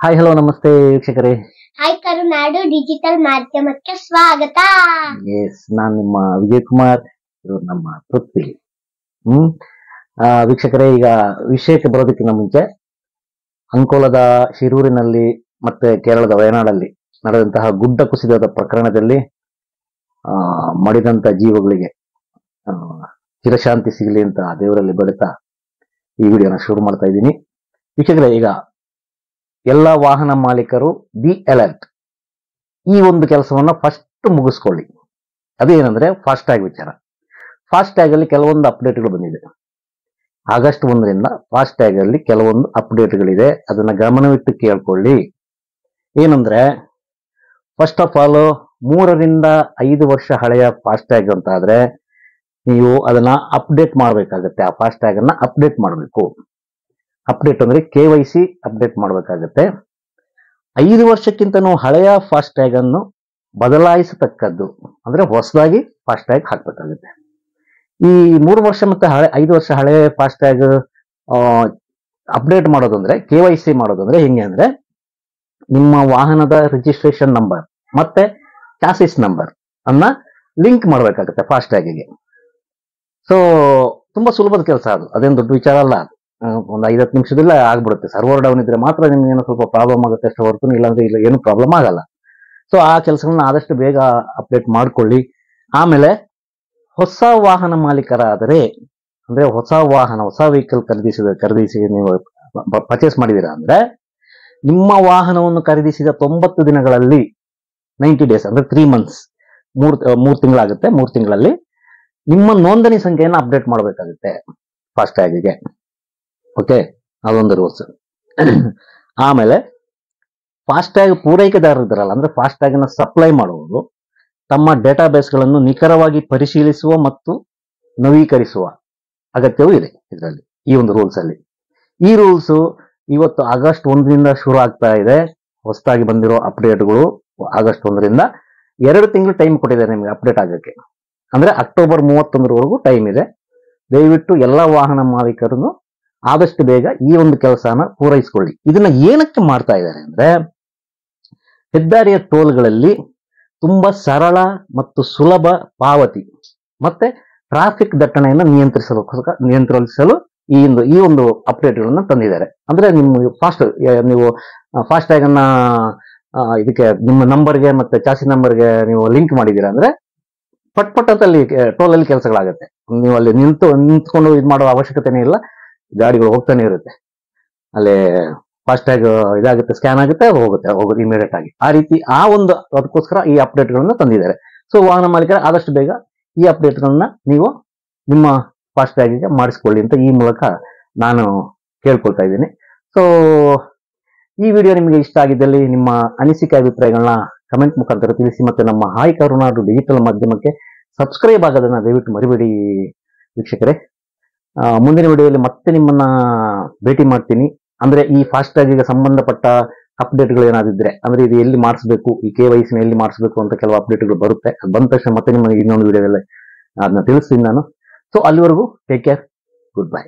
Hi hello ನಮಸ್ತೆ ವೀಕ್ಷಕರೇ. Hi ಕರುನಾಡು digital ಮಾಧ್ಯಮಕ್ಕೆ ಸ್ವಾಗತ. ನಾನು ನಿಮ್ಮ ವಿಜಯ್ ಕುಮಾರ್, ಇವರು ನಮ್ಮ ಪೃಥ್ವಿ. ವೀಕ್ಷಕರೇ, ಈಗ ವಿಷಯಕ್ಕೆ ಬರೋದಕ್ಕಿಂತ ಮುಂಚೆ ಅಂಕೋಲದ ಶಿರೂರಿನಲ್ಲಿ ಮತ್ತೆ ಕೇರಳದ ವಯನಾಡಲ್ಲಿ ನಡೆದಂತಹ ಗುಡ್ಡ ಕುಸಿತದ ಪ್ರಕರಣದಲ್ಲಿ ಮಡಿದಂತ ಜೀವಗಳಿಗೆ ಚಿರಶಾಂತಿ ಸಿಗಲಿ ಅಂತ ದೇವರಲ್ಲಿ ಬೇಡುತ್ತಾ ಈ ವಿಡಿಯೋನ ಶುರು ಮಾಡ್ತಾ ಇದ್ದೀನಿ. ವೀಕ್ಷಕರೇ, ಈಗ ಎಲ್ಲ ವಾಹನ ಮಾಲೀಕರು ಬಿ ಅಲರ್ಟ್. ಈ ಒಂದು ಕೆಲಸವನ್ನ ಫಸ್ಟ್ ಮುಗಿಸ್ಕೊಳ್ಳಿ. ಅದೇನಂದ್ರೆ ಫಾಸ್ಟ್ ಟ್ಯಾಗ್ ವಿಚಾರ. ಫಾಸ್ಟ್ ಟ್ಯಾಗ್ ಅಲ್ಲಿ ಕೆಲವೊಂದು ಅಪ್ಡೇಟ್ಗಳು ಬಂದಿದೆ. ಆಗಸ್ಟ್ 1ರಿಂದ ಫಾಸ್ಟ್ ಟ್ಯಾಗ್ ಅಲ್ಲಿ ಕೆಲವೊಂದು ಅಪ್ಡೇಟ್ಗಳಿದೆ, ಅದನ್ನ ಗಮನವಿಟ್ಟು ಕೇಳ್ಕೊಳ್ಳಿ. ಏನಂದ್ರೆ, ಫಸ್ಟ್ ಆಫ್ ಆಲ್ 3 ರಿಂದ 5 ವರ್ಷ ಹಳೆಯ ಫಾಸ್ಟ್ ಟ್ಯಾಗ್ ಅಂತ ಆದ್ರೆ ನೀವು ಅದನ್ನ ಅಪ್ಡೇಟ್ ಮಾಡಬೇಕಾಗತ್ತೆ. ಆ ಫಾಸ್ಟ್ ಟ್ಯಾಗ್ ಅನ್ನ ಅಪ್ಡೇಟ್ ಮಾಡಬೇಕು. ಅಪ್ಡೇಟ್ ಅಂದ್ರೆ KYC ಅಪ್ಡೇಟ್ ಮಾಡಬೇಕಾಗತ್ತೆ. 5 ವರ್ಷಕ್ಕಿಂತನೂ ಹಳೆಯ ಫಾಸ್ಟ್ ಟ್ಯಾಗ್ ಅನ್ನು ಬದಲಾಯಿಸತಕ್ಕದ್ದು ಅಂದ್ರೆ ಹೊಸದಾಗಿ ಫಾಸ್ಟ್ ಟ್ಯಾಗ್ ಹಾಕ್ಬೇಕಾಗುತ್ತೆ. ಈ 3 ವರ್ಷ ಮತ್ತೆ 5 ವರ್ಷ ಹಳೆಯ ಫಾಸ್ಟ್ ಟ್ಯಾಗ್ ಅಪ್ಡೇಟ್ ಮಾಡೋದಂದ್ರೆ KYC ಮಾಡೋದಂದ್ರೆ ಹೆಂಗೆ ಅಂದ್ರೆ, ನಿಮ್ಮ ವಾಹನದ ರಿಜಿಸ್ಟ್ರೇಷನ್ ನಂಬರ್ ಮತ್ತೆ ಚಾಸಿಸ್ ನಂಬರ್ ಅನ್ನ ಲಿಂಕ್ ಮಾಡಬೇಕಾಗುತ್ತೆ ಫಾಸ್ಟ್ ಟ್ಯಾಗಿಗೆ. ಸೊ ತುಂಬಾ ಸುಲಭದ ಕೆಲಸ ಅದು, ಅದೇನು ದೊಡ್ಡ ವಿಚಾರ ಅಲ್ಲ. ಒಂದು 5-10 ನಿಮಿಷದಲ್ಲೇ ಆಗ್ಬಿಡುತ್ತೆ. ಸರ್ವರ್ ಡೌನ್ ಇದ್ರೆ ಮಾತ್ರ ನಿಮ್ಗೆ ಏನೋ ಸ್ವಲ್ಪ ಪ್ರಾಬ್ಲಮ್ ಆಗುತ್ತೆ ಅಷ್ಟೇ ಹೊರತು, ಇಲ್ಲಾಂದ್ರೆ ಇಲ್ಲ ಏನು ಪ್ರಾಬ್ಲಮ್ ಆಗಲ್ಲ. ಸೊ ಆ ಕೆಲಸಗಳನ್ನ ಆದಷ್ಟು ಬೇಗ ಅಪ್ಡೇಟ್ ಮಾಡ್ಕೊಳ್ಳಿ. ಆಮೇಲೆ ಹೊಸ ವಾಹನ ಮಾಲೀಕರಾದರೆ ಅಂದ್ರೆ ಹೊಸ ವೆಹಿಕಲ್ ಖರೀದಿಸಿ ನೀವು ಪರ್ಚೇಸ್ ಮಾಡಿದೀರಾ ಅಂದ್ರೆ, ನಿಮ್ಮ ವಾಹನವನ್ನು ಖರೀದಿಸಿದ 90 ದಿನಗಳಲ್ಲಿ 90 ಡೇಸ್ ಅಂದ್ರೆ 3 ಮಂತ್ಸ್, 3 ತಿಂಗಳಾಗುತ್ತೆ. 3 ತಿಂಗಳಲ್ಲಿ ನಿಮ್ಮ ನೋಂದಣಿ ಸಂಖ್ಯೆಯನ್ನು ಅಪ್ಡೇಟ್ ಮಾಡಬೇಕಾಗುತ್ತೆ ಫಾಸ್ಟ್ ಟ್ಯಾಗಿಗೆ. ಓಕೆ, ಅದೊಂದು ರೂಲ್ಸ್. ಆಮೇಲೆ ಫಾಸ್ಟ್ ಟ್ಯಾಗ್ ಪೂರೈಕೆದಾರರು ಇದ್ದಾರಲ್ಲ, ಅಂದ್ರೆ ಫಾಸ್ಟ್ ಟ್ಯಾಗ್ ಅನ್ನ ಸಪ್ಲೈ ಮಾಡುವುದು, ತಮ್ಮ ಡೇಟಾಬೇಸ್ಗಳನ್ನು ನಿಖರವಾಗಿ ಪರಿಶೀಲಿಸುವ ಮತ್ತು ನವೀಕರಿಸುವ ಅಗತ್ಯವೂ ಇದೆ ಇದರಲ್ಲಿ, ಈ ಒಂದು ರೂಲ್ಸ್ ಅಲ್ಲಿ. ಈ ರೂಲ್ಸ್ ಇವತ್ತು ಆಗಸ್ಟ್ 1ರಿಂದ ಶುರು ಆಗ್ತಾ ಇದೆ. ಹೊಸದಾಗಿ ಬಂದಿರೋ ಅಪ್ಡೇಟ್ಗಳು ಆಗಸ್ಟ್ 1ರಿಂದ 2 ತಿಂಗಳು ಟೈಮ್ ಕೊಟ್ಟಿದ್ದಾರೆ ನಿಮ್ಗೆ ಅಪ್ಡೇಟ್ ಆಗಕ್ಕೆ. ಅಂದ್ರೆ ಅಕ್ಟೋಬರ್ 31ರವರೆಗೂ ಟೈಮ್ ಇದೆ. ದಯವಿಟ್ಟು ಎಲ್ಲ ವಾಹನ ಮಾಲೀಕರನ್ನು ಆದಷ್ಟು ಬೇಗ ಈ ಒಂದು ಕೆಲಸನ ಪೂರೈಸಿಕೊಳ್ಳಿ. ಇದನ್ನ ಏನಕ್ಕೆ ಮಾಡ್ತಾ ಇದ್ದಾರೆ ಅಂದ್ರೆ, ಹೆದ್ದಾರಿಯ ಟೋಲ್ಗಳಲ್ಲಿ ತುಂಬಾ ಸರಳ ಮತ್ತು ಸುಲಭ ಪಾವತಿ ಮತ್ತೆ ಟ್ರಾಫಿಕ್ ದಟ್ಟಣೆಯನ್ನು ನಿಯಂತ್ರಿಸಲು ಈ ಒಂದು ಅಪ್ಡೇಟ್ಗಳನ್ನ ತಂದಿದ್ದಾರೆ. ಅಂದ್ರೆ ನೀವು ಫಾಸ್ಟ್ ಟ್ಯಾಗ್ ಅನ್ನ ಇದಕ್ಕೆ ನಿಮ್ಮ ನಂಬರ್ಗೆ ಮತ್ತೆ ಚಾಸಿ ನಂಬರ್ಗೆ ನೀವು ಲಿಂಕ್ ಮಾಡಿದೀರಾ ಅಂದ್ರೆ ಪಟ್ ಅಂತ ಅಲ್ಲಿ ಟೋಲ್ ಅಲ್ಲಿ ಕೆಲಸಗಳಾಗುತ್ತೆ. ನೀವು ಅಲ್ಲಿ ನಿಂತ್ಕೊಂಡು ಇದು ಮಾಡೋ ಅವಶ್ಯಕತೆನೇ ಇಲ್ಲ. ಗಾಡಿಗಳು ಹೋಗ್ತಾನೆ ಇರುತ್ತೆ, ಅಲ್ಲಿ ಫಾಸ್ಟ್ ಟ್ಯಾಗ್ ಇದಾಗುತ್ತೆ, ಸ್ಕ್ಯಾನ್ ಆಗುತ್ತೆ, ಹೋಗುತ್ತೆ ಇಮಿಡಿಯೇಟ್ ಆಗಿ. ಆ ರೀತಿ ಅದಕ್ಕೋಸ್ಕರ ಈ ಅಪ್ಡೇಟ್ಗಳನ್ನ ತಂದಿದ್ದಾರೆ. ಸೊ ವಾಹನ ಮಾಲೀಕರ ಆದಷ್ಟು ಬೇಗ ಈ ಅಪ್ಡೇಟ್ಗಳನ್ನ ನೀವು ನಿಮ್ಮ ಫಾಸ್ಟ್ ಟ್ಯಾಗಿಗೆ ಮಾಡಿಸ್ಕೊಳ್ಳಿ ಅಂತ ಈ ಮೂಲಕ ನಾನು ಕೇಳ್ಕೊಳ್ತಾ ಇದ್ದೀನಿ. ಸೊ ಈ ವಿಡಿಯೋ ನಿಮಗೆ ಇಷ್ಟ ಆಗಿದ್ದಲ್ಲಿ ನಿಮ್ಮ ಅನಿಸಿಕೆ ಅಭಿಪ್ರಾಯಗಳನ್ನ ಕಮೆಂಟ್ ಮುಖಾಂತರ ತಿಳಿಸಿ. ಮತ್ತೆ ನಮ್ಮ ಹಾಯ್ ಕರುನಾಡು ಡಿಜಿಟಲ್ ಮಾಧ್ಯಮಕ್ಕೆ ಸಬ್ಸ್ಕ್ರೈಬ್ ಆಗೋದನ್ನ ದಯವಿಟ್ಟು ಮರಿಬೇಡಿ ವೀಕ್ಷಕರೇ. ಮುಂದಿನ ವಿಡಿಯೋದಲ್ಲಿ ಮತ್ತೆ ನಿಮ್ಮನ್ನ ಭೇಟಿ ಮಾಡ್ತೀನಿ. ಅಂದ್ರೆ ಈ ಫಾಸ್ಟ್ ಟ್ಯಾಗಿಗೆ ಸಂಬಂಧಪಟ್ಟ ಅಪ್ಡೇಟ್ಗಳು ಏನಾದಿದ್ರೆ, ಅಂದ್ರೆ ಇದು ಎಲ್ಲಿ ಮಾಡಿಸ್ಬೇಕು, ಈ KYC ಎಲ್ಲಿ ಮಾಡಿಸ್ಬೇಕು ಅಂತ ಕೆಲವು ಅಪ್ಡೇಟ್ಗಳು ಬರುತ್ತೆ. ಅದು ಬಂದ ತಕ್ಷಣ ಮತ್ತೆ ನಿಮಗೆ ಇನ್ನೊಂದು ವಿಡಿಯೋದಲ್ಲಿ ಅದನ್ನ ತಿಳಿಸ್ತೀನಿ ನಾನು. ಸೊ ಅಲ್ಲಿವರೆಗೂ ಟೇಕ್ ಕೇರ್, ಗುಡ್ ಬೈ.